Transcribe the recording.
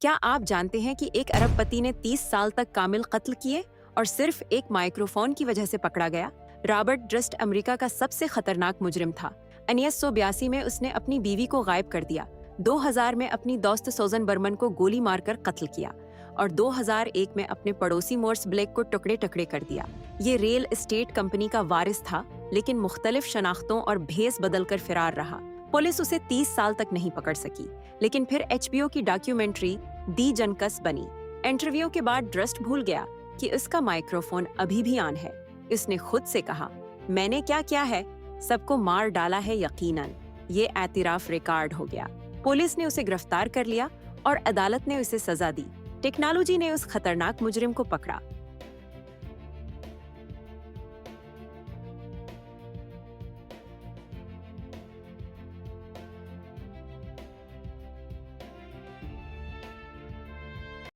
क्या आप जानते हैं कि एक अरबपति ने 30 साल तक कामिल कत्ल किए और सिर्फ एक माइक्रोफोन की वजह से पकड़ा गया? रॉबर्ट ड्रस्ट अमेरिका का सबसे खतरनाक मुजरिम था। 1982 में उसने अपनी बीवी को गायब कर दिया, 2000 में अपनी दोस्त सोजन बर्मन को गोली मारकर कत्ल किया और 2001 में अपने पड़ोसी मोर्स ब्लेक को टुकड़े टुकड़े कर दिया। ये रियल एस्टेट कंपनी का वारिस था, लेकिन मुख्तलिफ शनाख्तों और भेस बदलकर फरार रहा। पुलिस उसे 30 साल तक नहीं पकड़ सकी, लेकिन फिर एचबीओ की डॉक्यूमेंट्री दी जनकस बनी। इंटरव्यू के बाद ड्रस्ट भूल गया कि उसका माइक्रोफोन अभी भी ऑन है। इसने खुद से कहा, मैंने क्या किया है, सबको मार डाला है यकीनन। ये एतराफ रिकॉर्ड हो गया। पुलिस ने उसे गिरफ्तार कर लिया और अदालत ने उसे सजा दी। टेक्नोलॉजी ने उस खतरनाक मुजरिम को पकड़ा,